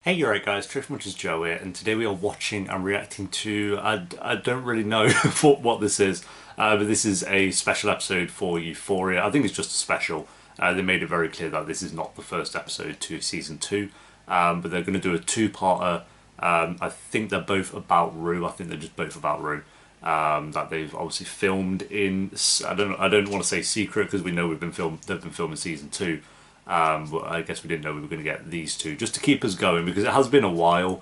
Hey, you're right, guys. Much Joe here, and today we are watching and reacting to. I don't really know what this is, but this is a special episode for Euphoria. I think it's just a special. They made it very clear that this is not the first episode to season two, but they're going to do a two-parter. I think they're both about Rue. I think they're just both about Rue. That they've obviously filmed in. I don't want to say secret because we know we've been filmed. They've been filming season two. But I guess we didn't know we were going to get these two just to keep us going because it has been a while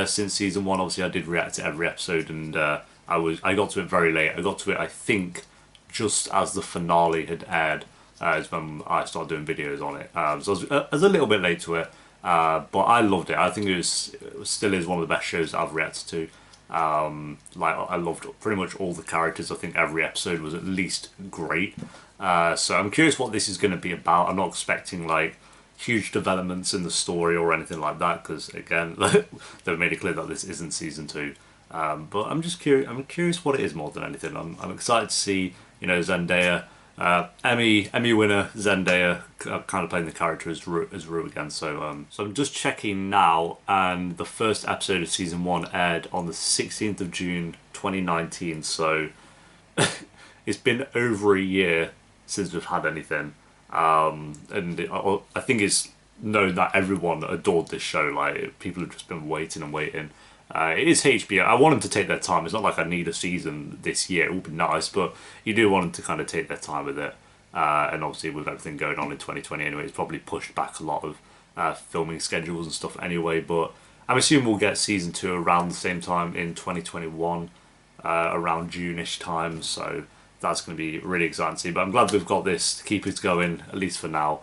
since season one. Obviously, I did react to every episode, and I got to it very late. I got to it, I think, just as the finale had aired. Is when I started doing videos on it. So I was a little bit late to it, but I loved it. I think it still is one of the best shows that I've reacted to. Like I loved pretty much all the characters. I think every episode was at least great. So I'm curious what this is going to be about. I'm not expecting like huge developments in the story or anything like that because again, they've made it clear that this isn't season two. But I'm just curious. I'm curious what it is more than anything. I'm excited to see Zendaya, Emmy winner Zendaya, kind of playing the character as Rue again. So I'm just checking now, and the first episode of season one aired on the 16th of June 2019. So it's been over a year since we've had anything. I think it's known that everyone adored this show. Like people have just been waiting and waiting. It is HBO. I want them to take their time. It's not like I need a season this year. It would be nice, but you do want them to kind of take their time with it. And obviously, with everything going on in 2020 anyway, it's probably pushed back a lot of filming schedules and stuff anyway. But I'm assuming we'll get season two around the same time in 2021, around June-ish time. So that's going to be really exciting to see. But I'm glad we've got this to keep it going, at least for now.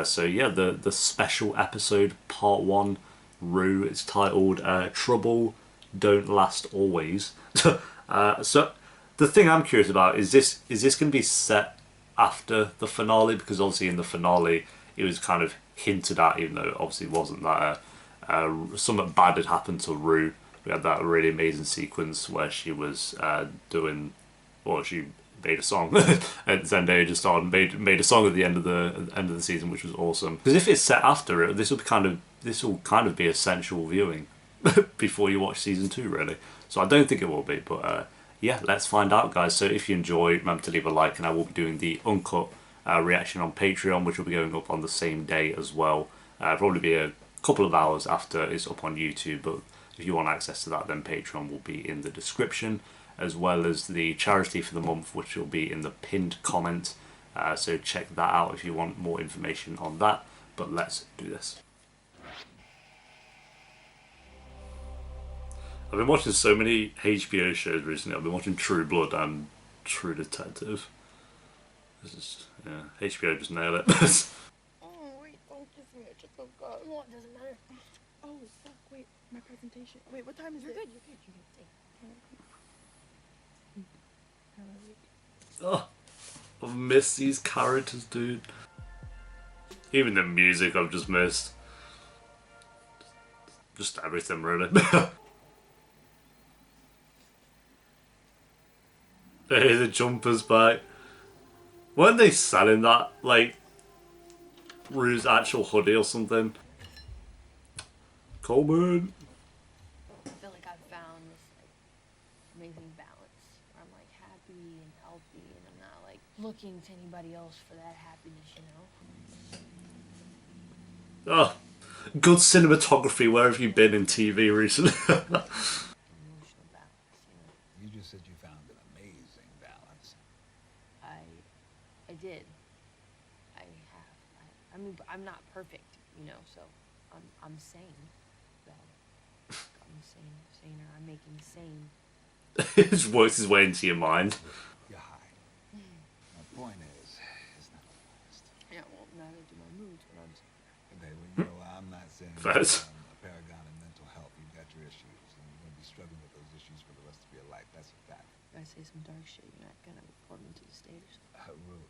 So yeah, the special episode, part one, Rue. It's titled "Trouble Don't Last Always." So the thing I'm curious about is this going to be set after the finale? Because obviously in the finale it was kind of hinted at, even though it obviously wasn't that something bad had happened to Rue. We had that really amazing sequence where she was doing, well, she made a song, and Zendaya just on made a song at the end of the season, which was awesome. Because if it's set after it, this will kind of be essential viewing before you watch season two, really. So I don't think it will be, but yeah, let's find out, guys. So if you enjoy, remember to leave a like, and I will be doing the uncut reaction on Patreon, which will be going up on the same day as well. Probably be a couple of hours after it's up on YouTube, but if you want access to that, then Patreon will be in the description, as well as the charity for the month, which will be in the pinned comment. So check that out if you want more information on that. But let's do this. I've been watching so many HBO shows recently. I've been watching True Blood and True Detective. This is, yeah, HBO just nail it. Oh, wait, don't kiss me. I just woke up. No, it doesn't matter. Oh, fuck, wait, my presentation. Wait, what time is it? You're good, you're good. Oh, I've missed these characters, dude. Even the music I've just missed. Just everything, really. Hey, the jumper's back. Weren't they selling that, like, Rue's actual hoodie or something? Coleman. I feel like I've found this amazing balance where I'm like happy and healthy and I'm not like looking to anybody else for that happiness, Oh, good cinematography. Where have you been in TV recently? Emotional balance. You just said you found an amazing balance. I did. I have. I mean, but I'm not perfect, so I'm sane, though. I'm saner. I'm making sane. It just works his way into your mind. You're high. My point is, it's not gonna last. Yeah, well, neither do my moods when I'm Okay, well, I'm not saying Facts. you're a paragon of mental health. You've got your issues, and you're gonna be struggling with those issues for the rest of your life. That's a fact. If I say some dark shit, you're not gonna report me to the state or something. Rue,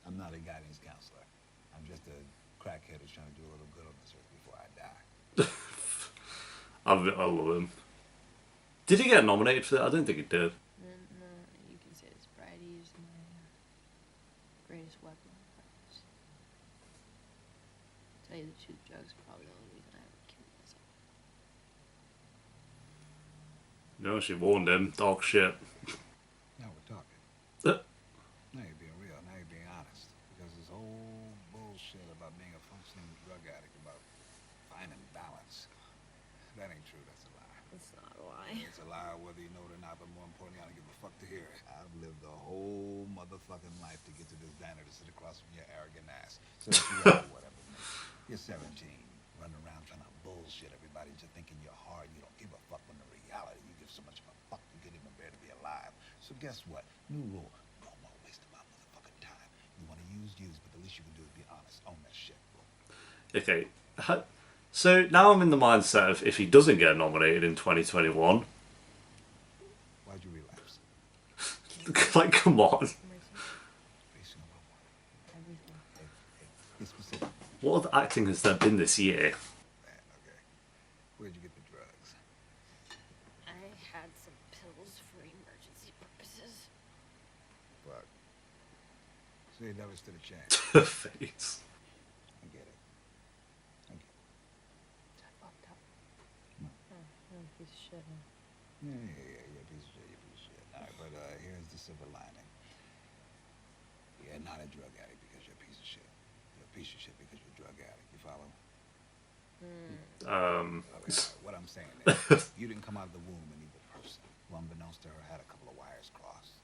I'm not a guidance counselor. I'm just a crackhead who's trying to do a little good on this earth before I die. I love him. Did he get nominated for that? I don't think he did. No, you can say sobriety is my greatest weapon. Tell you the truth, drugs are probably the only reason I ever killed myself. No, she warned him. Dog shit. Now we're talking. Uh, Now you're being real. Now you're being honest. Because this whole bullshit about being a functioning drug addict, about finding balance, that ain't true. That's a lie. It's not a lie. It's a lie whether you know it or not, but more importantly, I don't give a fuck to hear it. I've lived a whole motherfucking life to get to this diner to sit across from your arrogant ass. So if you are whatever, man. You're 17, running around trying to bullshit everybody into thinking you're hard. You don't give a fuck when the reality you give so much of a fuck you can't even bear to be alive. So guess what? New rule. No more wasting my motherfucking time. You want to use, but the least you can do is be honest. Own that shit, bro. Okay. So now I'm in the mindset of if he doesn't get nominated in 2021, Why'd you relapse? like, come on. Basing on what? Everything. Hey, be specific. What other acting has there been this year? Man, okay. Where'd you get the drugs? I had some pills for emergency purposes. Fuck. So you never stood a chance. Her face. I get it. I get it. I fucked up. No. Oh, you're a piece of shit, huh? Yeah, you're a piece of shit, you're a piece of shit. Alright, but here's the silver lining. You're not a drug addict because you're a piece of shit. You're a piece of shit because you're a drug addict. You follow? Okay, what I'm saying is, you didn't come out of the womb an evil person who, unbeknownst to her, had a couple of wires crossed.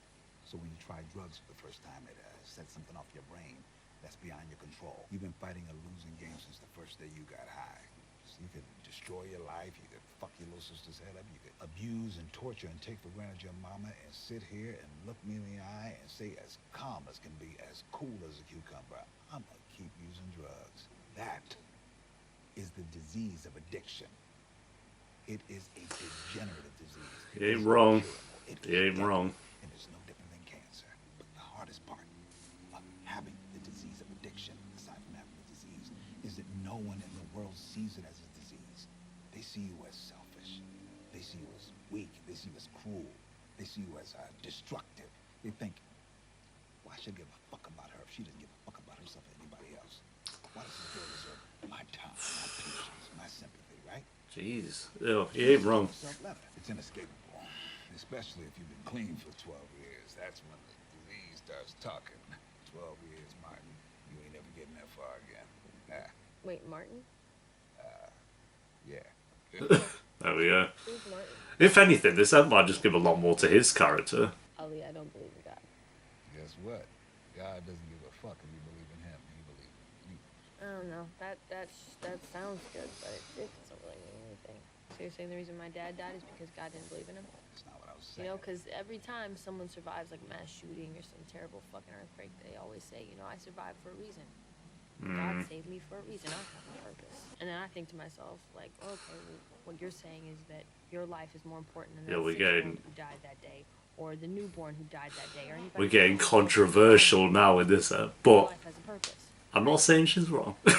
So when you tried drugs for the first time, it set something off your brain that's beyond your control. You've been fighting a losing game since the first day you got high. So you could destroy your life, you could fuck your little sister's head up, you could abuse and torture and take for granted your mama and sit here and look me in the eye and say as calm as can be, as cool as a cucumber, I'm gonna keep using drugs. That is the disease of addiction. It is a degenerative disease. You ain't wrong. It You ain't wrong. And it's no different than cancer. But the hardest part of having the disease of addiction, aside from having the disease, is that no one in the world sees it as a disease. They see you as selfish. They see you as weak. They see you as cruel. They see you as destructive. They think, why should I give a fuck about her if she doesn't give a fuck about herself or anybody else? Why does this girl deserve my time, my patience, my sympathy, right? Jeez. Ew, you ain't wrong. It's inescapable, especially if you've been clean for 12 years. That's when the disease starts talking. 12 years, Martin. You ain't ever getting that far again. Wait, Martin? Yeah. There we go. Who's Martin? If anything, this might just give a lot more to his character. Ali, I don't believe in God. Guess what? God doesn't give a fuck if you believe in him. He believes in you. I don't know. That sounds good, but it doesn't really mean anything. So you're saying the reason my dad died is because God didn't believe in him? That's not what I was You saying. know, because every time someone survives like a mass shooting or some terrible fucking earthquake, they always say, you know, I survived for a reason. God saved me for a reason. I have a purpose. And then I think to myself, like, okay, well, what you're saying is that your life is more important than Yeah, the we're getting- who died that day, or the newborn who died that day, or anybody. We're getting else. controversial now with this, Your but life has a purpose. I'm not saying she's wrong. So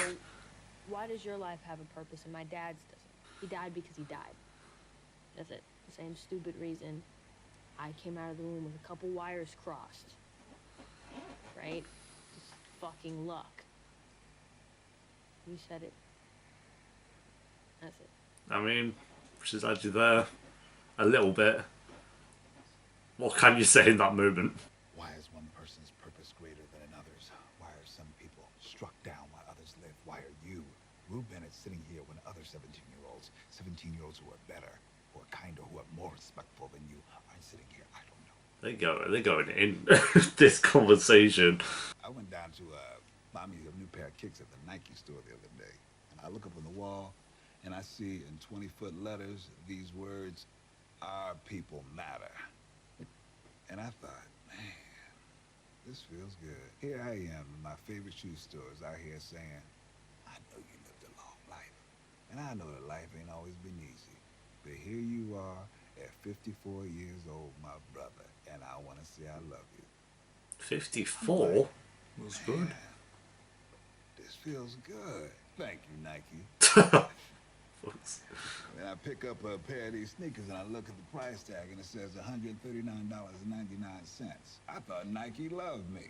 why does your life have a purpose and my dad's doesn't? He died because he died. That's it. The same stupid reason I came out of the womb with a couple wires crossed. Right? Just fucking luck. You said it. That's it. I mean, she's actually there a little bit. What can you say in that moment? Why is one person's purpose greater than another's? Why are some people struck down while others live? Why are you, Rue Bennett, sitting here when other 17-year-olds who are better, who are kinder, who are more respectful than you, aren't sitting here? I don't know. They're going in this conversation. I went down to buy me a new pair of kicks at the Nike store the other day, and I look up on the wall, and I see in 20-foot letters these words, "Our people matter." And I thought, man, this feels good. Here I am in my favorite shoe stores out here saying, I know you lived a long life, and I know that life ain't always been easy, but here you are at 54 years old, my brother, and I want to say I love you. 54 was good. Man, this feels good. Thank you, Nike. And I pick up a pair of these sneakers and I look at the price tag and it says $139.99. I thought Nike loved me,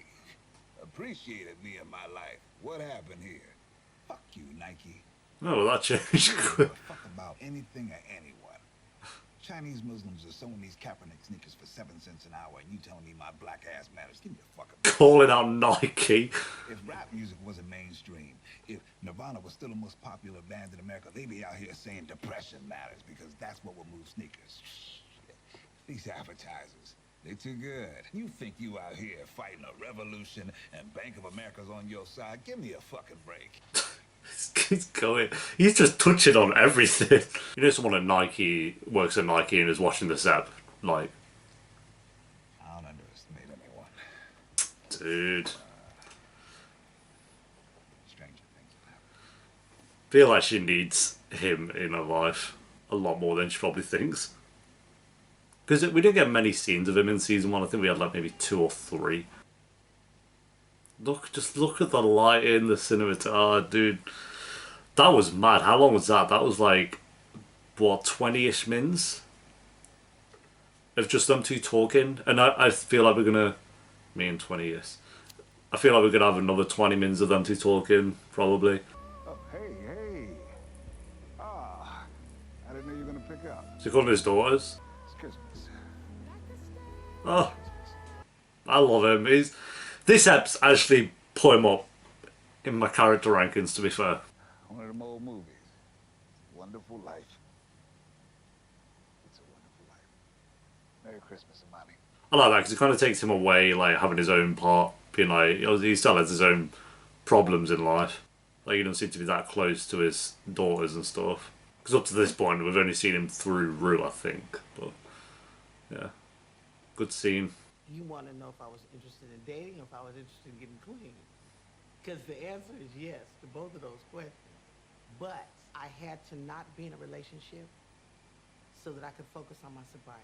appreciated me in my life. What happened here? Fuck you, Nike. Oh, well, that changed. I don't give a fuck about anything or anyone. Chinese Muslims are sewing these Kaepernick sneakers for 7 cents an hour, and you telling me my black ass matters? Give me a fucking break. Calling out Nike. If rap music wasn't mainstream, if Nirvana was still the most popular band in America, they'd be out here saying depression matters because that's what will move sneakers. Shit. These advertisers, they're too good. You think you out here fighting a revolution and Bank of America's on your side? Give me a fucking break. He's going. He's just touching on everything. You know, someone at Nike works at Nike and is watching this app. Like, I don't underestimate anyone. dude, Stranger things have happened. feel like she needs him in her life a lot more than she probably thinks. Because we didn't get many scenes of him in season 1. I think we had like maybe 2 or 3. Just look at the lighting, the cinematography. Oh, dude, that was mad. How long was that? That was like, what, 20-ish mins? Of just them two talking. And I feel like we're gonna... Me and 20 years. I feel like we're gonna have another 20 mins of them two talking, probably. Oh, hey. Ah, I didn't know you were gonna pick up. Is he calling his daughters? It's Christmas. Oh, I love him. This app's actually put him up in my character rankings, to be fair. One of them old movies. Wonderful Life. It's a wonderful life. Merry Christmas, Imani. I like that because it kind of takes him away, like having his own part, being like, he still has his own problems in life. Like, he doesn't seem to be that close to his daughters and stuff. Because up to this point, we've only seen him through Rue, I think. But, yeah. Good scene. You want to know if I was interested in dating or if I was interested in getting clean. Because the answer is yes to both of those questions. But I had to not be in a relationship so that I could focus on my sobriety.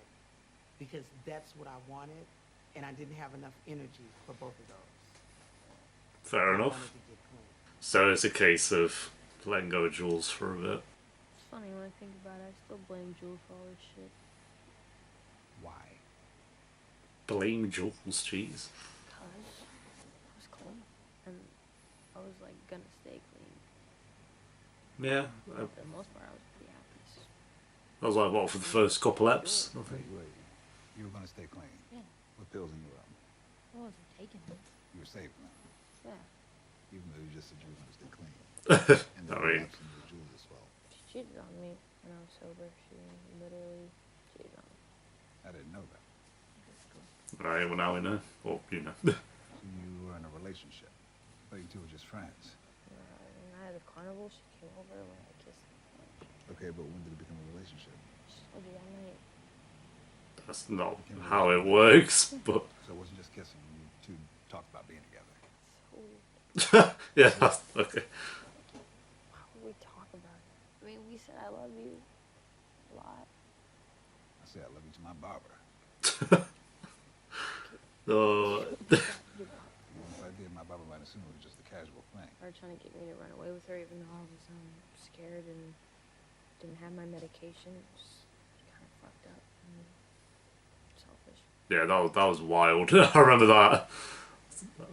Because that's what I wanted, and I didn't have enough energy for both of those. Fair I enough. wanted to get clean. So it's a case of letting go of Jules for a bit. It's funny when I think about it. I still blame Jules for all this shit. Why? Blame Jules, jeez. Cause I was clean, and I was like gonna stay clean. Yeah. For the most part, I was pretty happy. That was like, what, for the first couple eps? I think. Wait. You were gonna stay clean. Yeah, What pills in your room? I wasn't taking them. You were saving them. Yeah, Even though you just said you were gonna stay clean. And I the mean, reaction was Jules' fault. she cheated on me when I was sober. She literally cheated on me. I didn't know that. right, well, now we know. Well, you know. So you were in a relationship. I thought you two were just friends. And I had a carnival. She came over when I kissed her. Okay, but when did it become a relationship? She told you that night. That's not how it works, but... So it wasn't just kissing. You two talked about being together. So yeah, that's okay. how would we talk about it? I mean, we said I love you a lot. I said I love you to my barber. Oh, Even if I did, my barber might assume it was just a casual thing. Her trying to get me to run away with her, even though I was scared and didn't have my medication. It was kind of fucked up and selfish. yeah, that was wild. I remember that.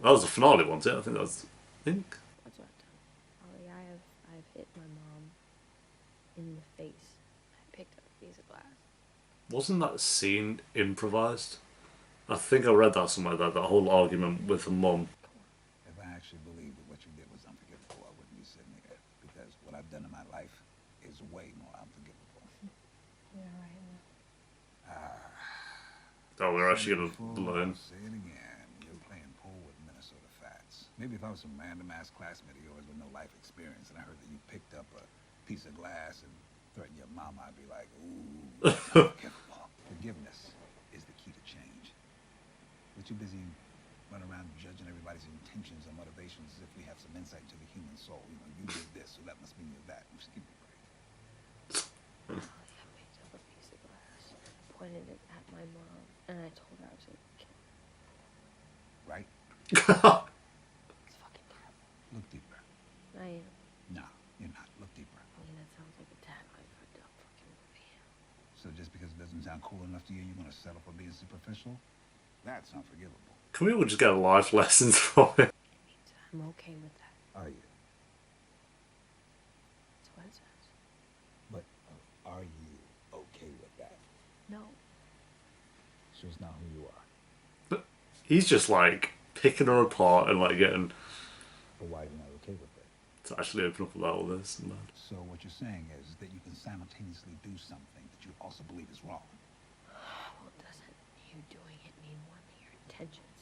That was the finale, wasn't it? I think that was... That's what I've done. Ollie, I've hit my mom in the face. I picked up a piece of glass. Wasn't that scene improvised? I think I read that somewhere, that whole argument with the mum. If I actually believed that what you did was unforgivable, I wouldn't be sitting here. Because what I've done in my life is way more unforgivable. Yeah, right. Oh, we're actually going to learn. Say it again. You're playing pool with Minnesota Fats. Maybe if I was some random ass classmate of yours with no life experience and I heard that you picked up a piece of glass and threatened your mama, I'd be like, ooh, that's unforgivable. Forgiveness is the key to change. We're too busy running around judging everybody's intentions and motivations as if we have some insight into the human soul. You know, you did this, so that must mean you're that. Just give me a break. I picked up a piece of glass, pointed it at my mom, and I told her I was gonna kill her. Right? It's fucking terrible. Look deeper. I am. No, you're not. Look deeper. I mean, that sounds like a tad like fucked up fucking movie. So just because it doesn't sound cool enough to you, you're gonna settle for being superficial? That's unforgivable. Can we all just get life lessons from it? It means I'm okay with that. Are you? That's what it says. But are you okay with that? just not who you are. He's just like picking her apart and like getting But why are you not okay with it? to actually open up about all this. Man. So what you're saying is that you can simultaneously do something that you also believe is wrong. Well, doesn't you doing it mean more than your intentions?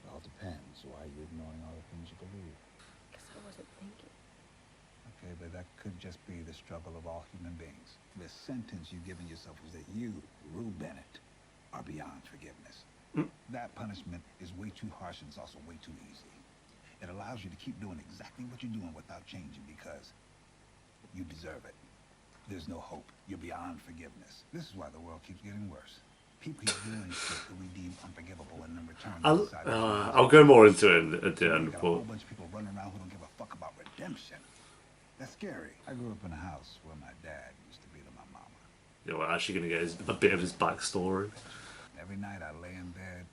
It all depends. Why are you ignoring all the things you believe? Because I wasn't thinking. Okay, but that could just be the struggle of all human beings. The sentence you've given yourself is that you, Rue Bennett, are beyond forgiveness. That punishment is way too harsh and it's also way too easy. It allows you to keep doing exactly what you're doing without changing because you deserve it. There's no hope. You're beyond forgiveness. This is why the world keeps getting worse. People keep doing shit that we deem unforgivable and in return I'll go more into it at the end, got a but whole bunch of people running around who don't give a fuck about redemption. That's scary. I grew up in a house where my dad used to beat on my mama. yeah, we're actually gonna get a bit of his backstory. Every night I lay in bed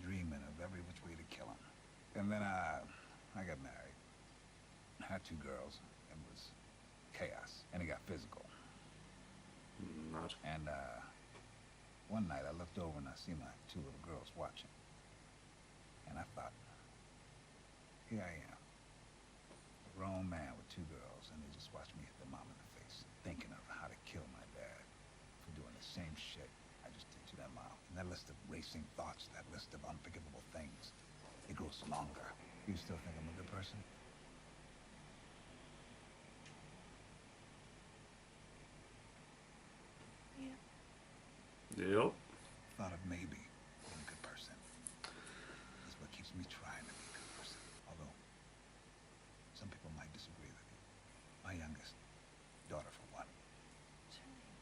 dreaming of every which way to kill him. And then I got married. I had 2 girls. It was chaos. And it got physical. Mad. And one night I looked over and I see my 2 little girls watching. And I thought, here I am. A grown man with 2 girls, and they just watched me hit their mom in the face, thinking of how to kill my dad for doing the same shit I just did to their mom. And that list of racing thoughts, that list of unforgivable things, it grows longer. You still think I'm a good person? Yeah. Yep. Thought of maybe being a good person is what keeps me trying to be a good person. Although, some people might disagree with me. My youngest daughter, for one. What's her name?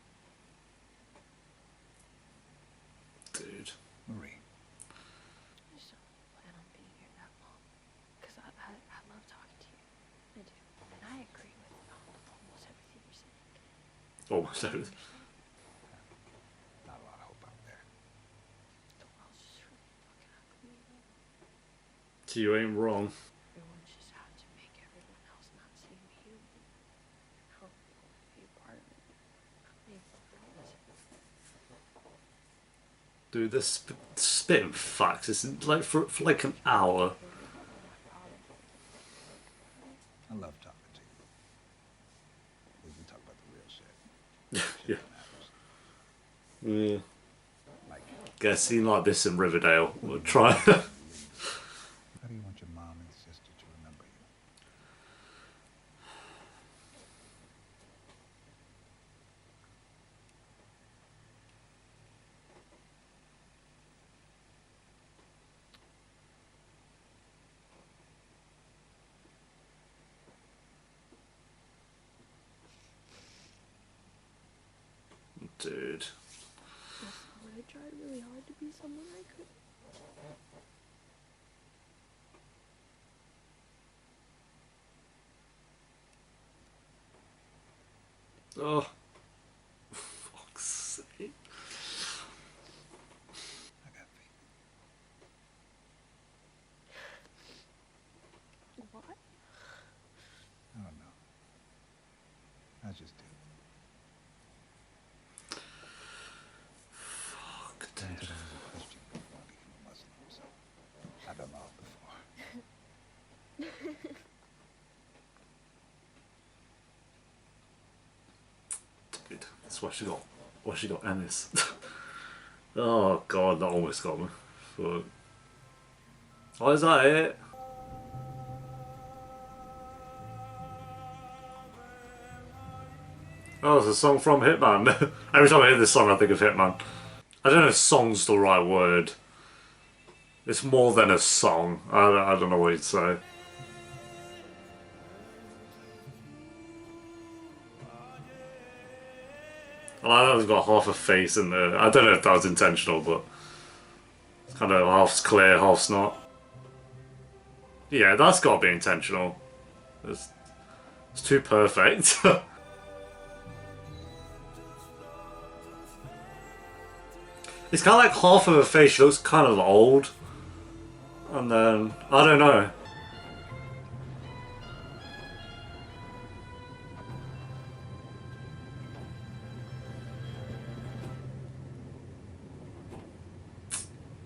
Dude. Marie. I just don't plan on being here that long. Because I love talking to you. I do. And I agree with almost everything you're saying. Almost everything. Not a lot of hope out there. The world's just really fucking ugly, you know? So you ain't wrong. Everyone's just out to make everyone else not seem human. How be a part of it. Not being Dude, this spitting facts is like for like an hour. I love talking to you. We can talk about the real shit. Yeah. That matters. Yeah. Like, Get a scene like this in Riverdale. We'll try. how do you want your mom and sister to remember you? Dude. I tried really hard to be someone I could. Oh. Fuck's sake. I got faith. What? I don't know. I just do. Fuck, Granted, dude. I was a Christian before I became a Muslim, so I've done all before. Dude. That's why she got. Why she got Ennis. Oh god, that almost got me. Fuck. Oh, is that it? Oh, it's a song from Hitman. Every time I hear this song, I think of Hitman. I don't know if song's the right word. It's more than a song. I don't know what you'd say. I like that it's got half a face in there. I don't know if that was intentional, but it's kind of half's clear, half's not. Yeah, that's got to be intentional. It's too perfect. It's kind of like half of her face. She looks kind of old. And then, I don't know.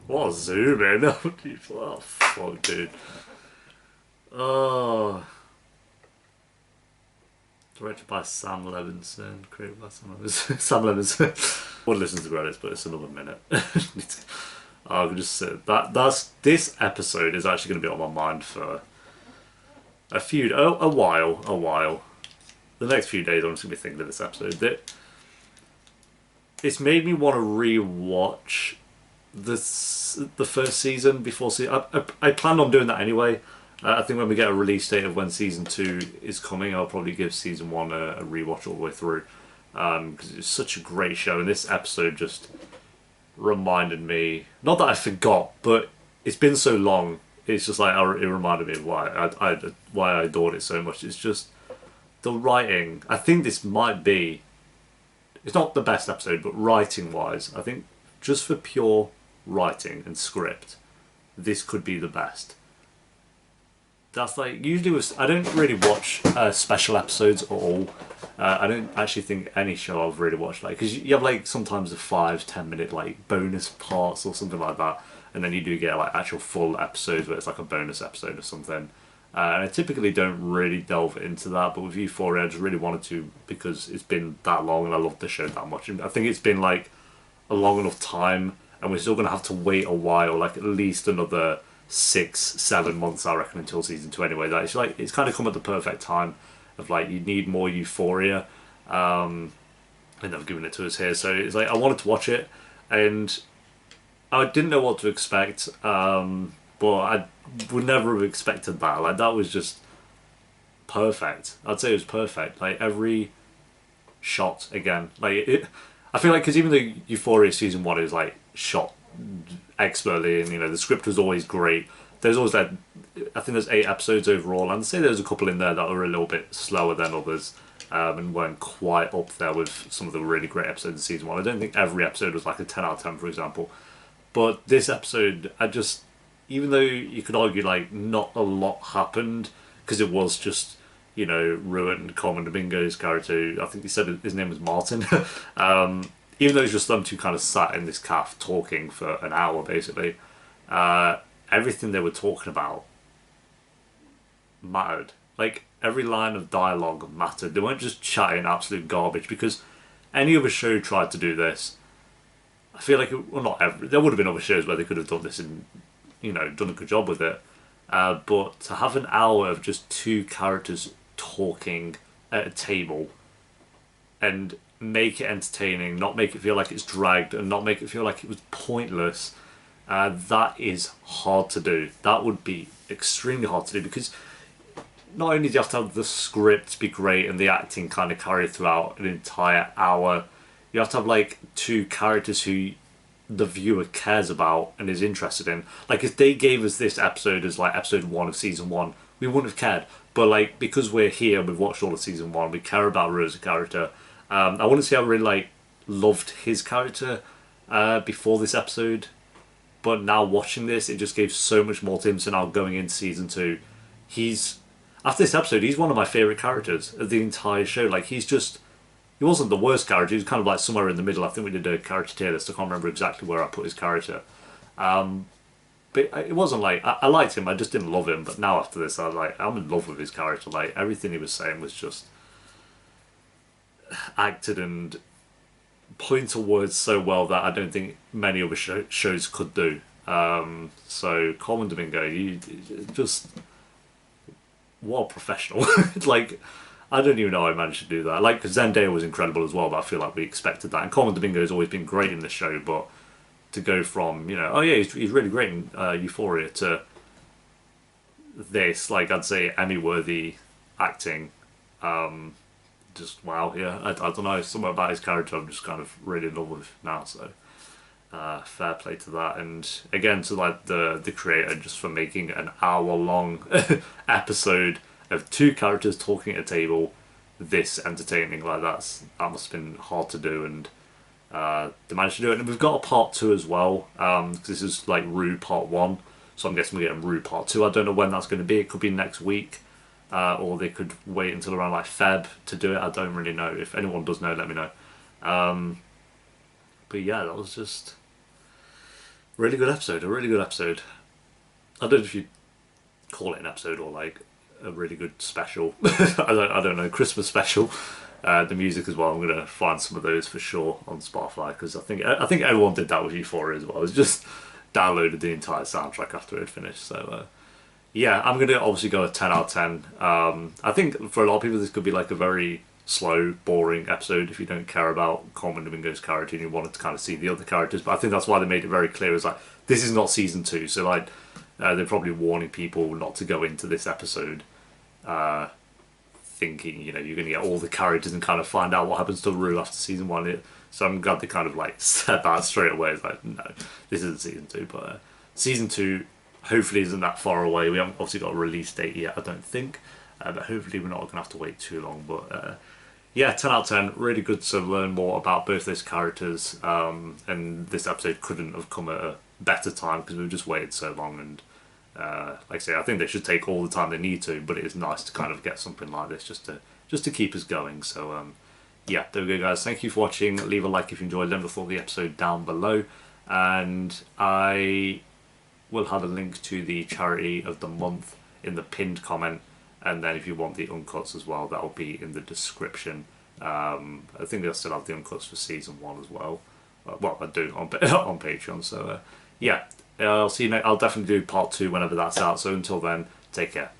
What a zoom in. Oh, fuck, dude. Oh. Directed by Sam Levinson. Created by Sam Levinson. Sam Levinson. I would listen to credits, but it's another minute. I can just say this episode is actually going to be on my mind for a while. The next few days, I'm just going to be thinking of this episode. It's made me want to re-watch the first season before season. I planned on doing that anyway. I think when we get a release date of when season 2 is coming, I'll probably give season 1 a rewatch all the way through, because it's such a great show, and this episode just reminded me, not that I forgot, but it's been so long. It's just like it reminded me of why I adored it so much. It's just the writing. I think this might be. It's not the best episode, but writing wise, I think just for pure writing and script, this could be the best. That's like usually I don't really watch special episodes at all. I don't actually think any show I've really watched, like, because you have like sometimes the 5-10 minute like bonus parts or something like that, and then you do get like actual full episodes where it's like a bonus episode or something. And I typically don't really delve into that, but with Euphoria I just really wanted to, because it's been that long and I love the show that much, and I think it's been like a long enough time, and we're still going to have to wait a while, like at least another 6-7 months I reckon until season 2 anyway. That it's kind of come at the perfect time of like you need more Euphoria, and they've given it to us here, so it's like I wanted to watch it and I didn't know what to expect, but I would never have expected that. Like that was just perfect. I'd say it was perfect. Like every shot again, I feel like, because even though Euphoria season 1 is like shot expertly, and the script was always great, there's always that. I think there's 8 episodes overall, and I'd say there's a couple in there that were a little bit slower than others, and weren't quite up there with some of the really great episodes of season 1. I don't think every episode was like a 10 out of 10, for example, but this episode, even though you could argue like not a lot happened, because it was just ruined Coleman Domingo's character. I think he said his name was Martin. Even though it's just them two kind of sat in this cafe talking for an hour basically, everything they were talking about mattered. Like every line of dialogue mattered. They weren't just chatting absolute garbage, because any other show tried to do this. I feel like there would have been other shows where they could have done this and done a good job with it. But to have an hour of just 2 characters talking at a table and make it entertaining, not make it feel like it's dragged, and not make it feel like it was pointless, that is hard to do. That would be extremely hard to do, because not only do you have to have the script be great and the acting kind of carry throughout an entire hour, you have to have like 2 characters who the viewer cares about and is interested in. Like if they gave us this episode as like episode 1 of season 1, we wouldn't have cared. But like because we're here, we've watched all of season 1, we care about Rose's character. I wouldn't say I really like loved his character before this episode, but now watching this, it just gave so much more to him. So now going into season 2, after this episode, he's one of my favourite characters of the entire show. Like he wasn't the worst character, he was kind of like somewhere in the middle. I think we did a character tier list, I can't remember exactly where I put his character. But it wasn't like, I liked him, I just didn't love him. But now after this, I'm in love with his character. Like everything he was saying was just acted and put into words so well that I don't think many other shows could do. So Coleman Domingo, you just, what a professional. Like I don't even know how I managed to do that. Like Zendaya was incredible as well, but I feel like we expected that. And Coleman Domingo has always been great in the show, but to go from oh yeah, he's really great in Euphoria, to this, like I'd say Emmy worthy acting. Just wow, yeah. I don't know, something about his character I'm just kind of really in love with now. So fair play to that, and again to like the creator, just for making an hour long episode of 2 characters talking at a table this entertaining. Like that must have been hard to do, and they managed to do it. And we've got a part 2 as well, because this is like Rue part 1, so I'm guessing we're getting Rue part 2. I don't know when that's going to be. It could be next week, or they could wait until around like Feb to do it. I don't really know. If anyone does know, let me know. But yeah, that was just Really good episode. A really good episode. I don't know if you call it an episode or like a really good special. I don't know, Christmas special. The music as well. I'm gonna find some of those for sure on Spotify because I think everyone did that with Euphoria as well. It's just downloaded the entire soundtrack after it finished. So yeah, I'm gonna obviously go a 10 out of 10. I think for a lot of people this could be like a very slow, boring episode if you don't care about Coleman Domingo's character and you wanted to kind of see the other characters. But I think that's why they made it very clear. It's like this is not season 2, so like they're probably warning people not to go into this episode thinking you're going to get all the characters and kind of find out what happens to Rue after season 1. So I'm glad they kind of like said that straight away. It's like no, this isn't season 2, but season 2 hopefully isn't that far away. We haven't obviously got a release date yet, I don't think, but hopefully we're not going to have to wait too long. But yeah, 10 out of 10. Really good to learn more about both those characters, and this episode couldn't have come at a better time because we've just waited so long. And like I say, I think they should take all the time they need to, but it is nice to kind of get something like this just to keep us going. So yeah, there we go, guys. Thank you for watching. Leave a like if you enjoyed. Let me know the episode down below, and I will have a link to the charity of the month in the pinned comment, and then if you want the uncuts as well, that will be in the description. I think they'll still have the uncuts for season 1 as well. Well, I do on Patreon. So yeah, I'll see you next. I'll definitely do part 2 whenever that's out. So until then, take care. Peace.